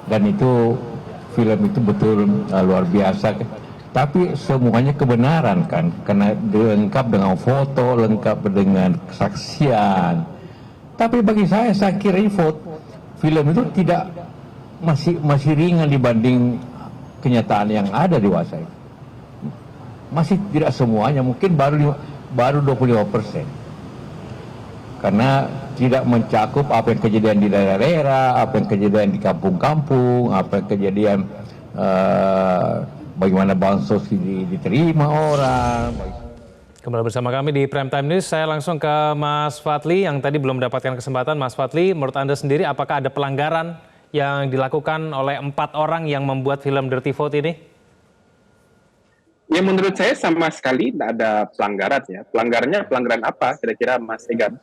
dan itu film itu betul luar biasa. Tapi semuanya kebenaran kan, karena lengkap dengan foto, lengkap dengan kesaksian. Tapi bagi saya kira film itu tidak masih ringan dibanding kenyataan yang ada di WhatsApp. Masih tidak semuanya, mungkin baru 25%. Karena tidak mencakup apa yang kejadian di daerah-daerah, apa yang kejadian di kampung-kampung, apa yang kejadian bagaimana bansos diterima orang. Kembali bersama kami di Prime Time News. Saya langsung ke Mas Fadli yang tadi belum mendapatkan kesempatan. Mas Fadli, menurut Anda sendiri apakah ada pelanggaran yang dilakukan oleh 4 orang yang membuat film Dirty Vote ini? Ya, menurut saya sama sekali tidak ada pelanggaran ya. Pelanggaran apa kira-kira Mas Egan?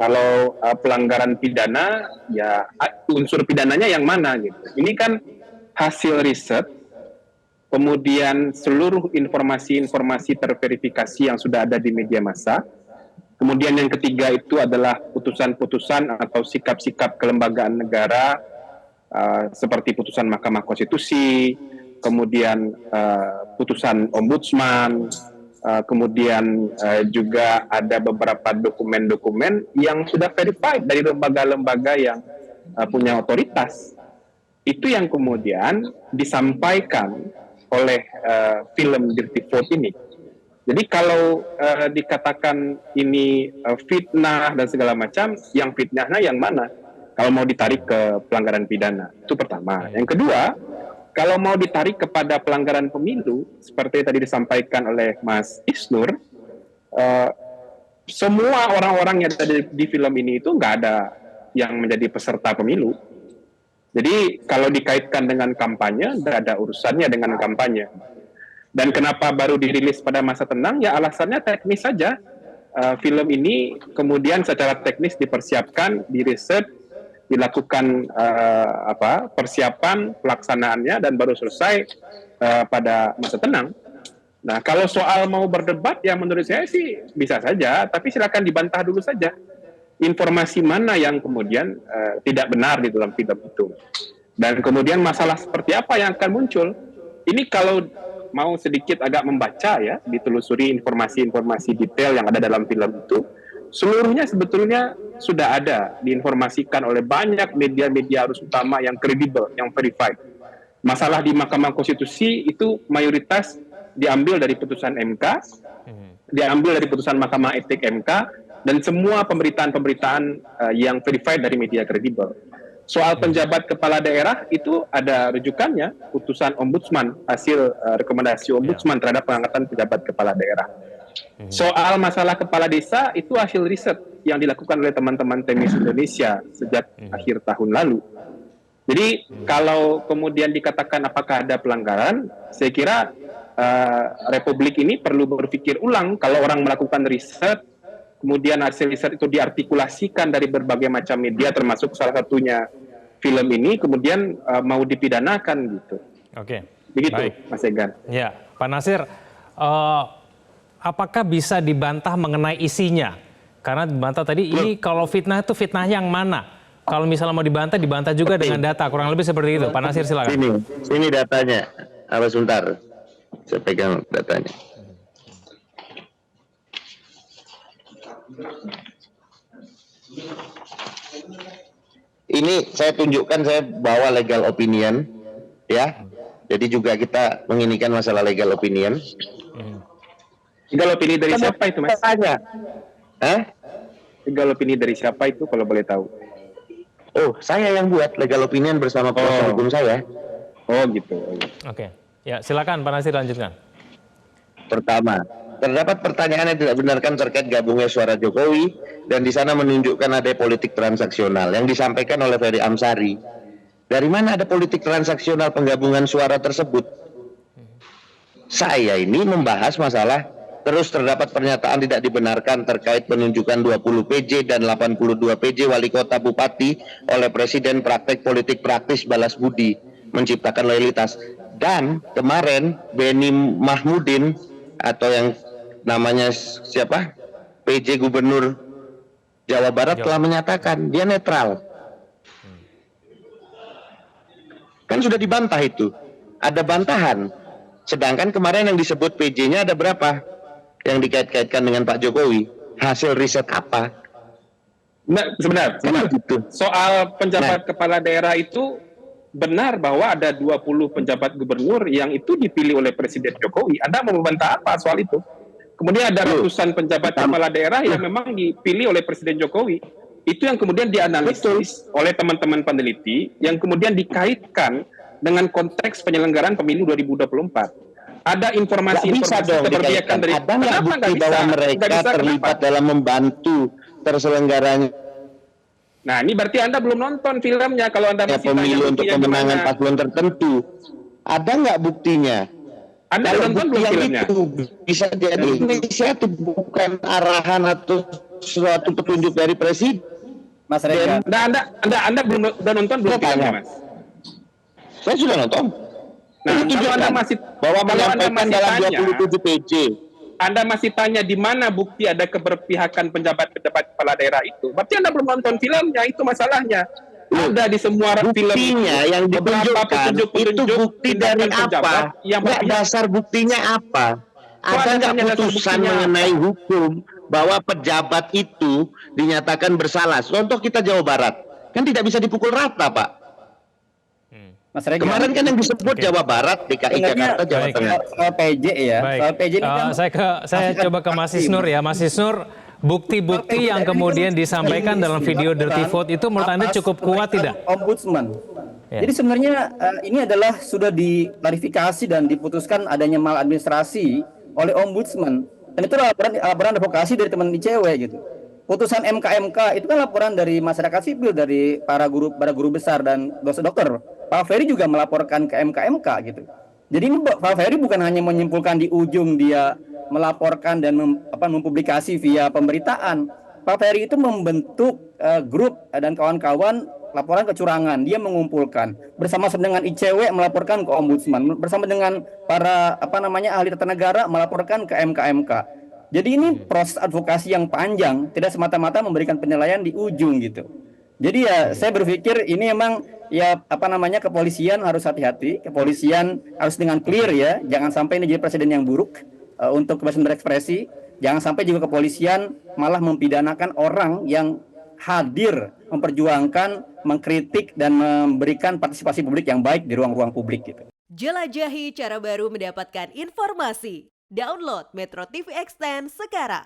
Kalau pelanggaran pidana, ya unsur pidananya yang mana gitu. Ini kan hasil riset, kemudian seluruh informasi-informasi terverifikasi yang sudah ada di media massa. Kemudian yang ketiga itu adalah putusan-putusan atau sikap-sikap kelembagaan negara, seperti putusan Mahkamah Konstitusi, kemudian putusan Ombudsman, kemudian juga ada beberapa dokumen-dokumen yang sudah verified dari lembaga-lembaga yang punya otoritas. Itu yang kemudian disampaikan oleh film Dirty Vote ini. Jadi kalau dikatakan ini fitnah dan segala macam, yang fitnahnya yang mana? Kalau mau ditarik ke pelanggaran pidana, itu pertama. Yang kedua, kalau mau ditarik kepada pelanggaran pemilu, seperti tadi disampaikan oleh Mas Isnur, semua orang-orang yang ada di film ini itu nggak ada yang menjadi peserta pemilu. Jadi kalau dikaitkan dengan kampanye, nggak ada urusannya dengan kampanye. Dan kenapa baru dirilis pada masa tenang? Ya alasannya teknis saja. Film ini kemudian secara teknis dipersiapkan, diriset, dilakukan persiapan pelaksanaannya dan baru selesai pada masa tenang. Nah, kalau soal mau berdebat, ya menurut saya sih bisa saja, tapi silakan dibantah dulu saja. Informasi mana yang kemudian tidak benar di dalam film itu. Dan kemudian masalah seperti apa yang akan muncul. Ini kalau mau sedikit agak membaca ya, ditelusuri informasi-informasi detail yang ada dalam film itu, seluruhnya sebetulnya sudah ada diinformasikan oleh banyak media-media arus utama yang kredibel, yang verified. Masalah di Mahkamah Konstitusi itu mayoritas diambil dari putusan MK, diambil dari putusan Mahkamah Etik MK, dan semua pemberitaan-pemberitaan yang verified dari media kredibel. Soal penjabat kepala daerah itu ada rujukannya, putusan Ombudsman, hasil rekomendasi Ombudsman terhadap pengangkatan pejabat kepala daerah. Soal masalah kepala desa itu hasil riset yang dilakukan oleh teman-teman Temis Indonesia sejak akhir tahun lalu. Jadi kalau kemudian dikatakan apakah ada pelanggaran, saya kira Republik ini perlu berpikir ulang kalau orang melakukan riset, kemudian hasil riset itu diartikulasikan dari berbagai macam media, termasuk salah satunya film ini, kemudian mau dipidanakan gitu. Oke. Begitu, baik. Mas Egan. Ya, Pak Nasir, apakah bisa dibantah mengenai isinya? Karena dibantah tadi, ini kalau fitnah itu fitnah yang mana? Kalau misalnya mau dibantah, dibantah juga dengan data, kurang lebih seperti itu. Pak Nasir, silakan. Ini datanya. Apa sebentar? Saya pegang datanya. Ini saya tunjukkan, saya bawa legal opinion, ya. Jadi juga kita menginikan masalah legal opinion. Legal opinion dari siapa itu, Mas? Tanya. Legal opinion dari siapa itu, kalau boleh tahu? Oh, saya yang buat legal opinion bersama kuasa hukum saya. Oh, gitu. Oke. Ya, silakan Pak Nasir lanjutkan. Pertama, terdapat pertanyaan yang tidak benarkan terkait gabungnya suara Jokowi dan di sana menunjukkan ada politik transaksional yang disampaikan oleh Ferry Amsari. Dari mana ada politik transaksional penggabungan suara tersebut? Saya ini membahas masalah terus terdapat pernyataan tidak dibenarkan terkait penunjukan 20 PJ dan 82 PJ wali kota bupati oleh Presiden, praktek politik praktis balas budi, menciptakan loyalitas. Dan kemarin Benny Mahmudin atau yang namanya siapa? PJ Gubernur Jawa Barat telah menyatakan dia netral. Kan sudah dibantah itu. Ada bantahan. Sedangkan kemarin yang disebut PJ-nya ada berapa? Yang dikait-kaitkan dengan Pak Jokowi. Hasil riset apa? Nah, sebentar. Gitu. Soal penjabat kepala daerah itu benar bahwa ada 20 penjabat gubernur yang itu dipilih oleh Presiden Jokowi. Anda mau membantah apa soal itu? Kemudian ada ratusan penjabat kepala daerah yang memang dipilih oleh Presiden Jokowi. Itu yang kemudian dianalisis oleh teman-teman peneliti, yang kemudian dikaitkan dengan konteks penyelenggaraan pemilu 2024. Ada informasi-informasi keberpihakan dari... Ada nggak bukti bahwa mereka terlibat dalam membantu terselenggaranya Nah, ini berarti Anda belum nonton filmnya kalau Anda masih pemilu untuk pemenangan paslon tertentu. Ada nggak buktinya? Anda Kalau nonton belum bukti yang filmnya? itu bisa jadi inisiatif, bukan arahan atau suatu petunjuk dari presiden. Mas Reza. Anda belum udah nonton belum filmnya, Mas? Saya sudah nonton. Nah, kalau Anda masih bahwa kalau Anda menyampaikan masih dalam tanya, 27 PJ. Anda masih tanya di mana bukti ada keberpihakan penjabat-penjabat kepala daerah itu. Berarti Anda belum nonton filmnya, itu masalahnya. Ada di semua film Buktinya yang ditunjukkan itu bukti dari apa? Nggak, dasar buktinya apa? Ada nggak putusan mengenai hukum bahwa pejabat itu dinyatakan bersalah? Contoh kita Jawa Barat, kan tidak bisa dipukul rata, Pak. Mas Reza. Kemarin kan yang disebut Jawa Barat, DKI Jakarta, Jawa Tengah. Soal PJ ya. Baik. Soal PJ ini kan Saya coba ke Mas Isnur ya. Mas Isnur, bukti-bukti yang kemudian disampaikan dalam video Dirty Vote itu menurut Anda cukup kuat tidak? Ombudsman. Ya. Jadi sebenarnya ini adalah sudah diklarifikasi dan diputuskan adanya maladministrasi oleh Ombudsman. Dan itu laporan advokasi dari teman ICW gitu. Putusan MK itu kan laporan dari masyarakat sipil, dari para guru besar dan dokter. Pak Ferry juga melaporkan ke MK gitu. Jadi ini Pak Ferry bukan hanya menyimpulkan di ujung dia melaporkan dan mempublikasi via pemberitaan. Pak Ferry itu membentuk grup dan kawan-kawan laporan kecurangan. Dia mengumpulkan bersama-sama dengan ICW melaporkan ke Ombudsman, bersama dengan para ahli tata negara melaporkan ke MK. Jadi ini proses advokasi yang panjang, tidak semata-mata memberikan penilaian di ujung gitu. Jadi ya saya berpikir ini memang ya kepolisian harus hati-hati, kepolisian harus dengan clear ya, jangan sampai ini jadi presiden yang buruk untuk kebebasan berekspresi, jangan sampai juga kepolisian malah mempidanakan orang yang hadir memperjuangkan, mengkritik dan memberikan partisipasi publik yang baik di ruang-ruang publik gitu. Jelajahi cara baru mendapatkan informasi. Download Metro TV Extend sekarang.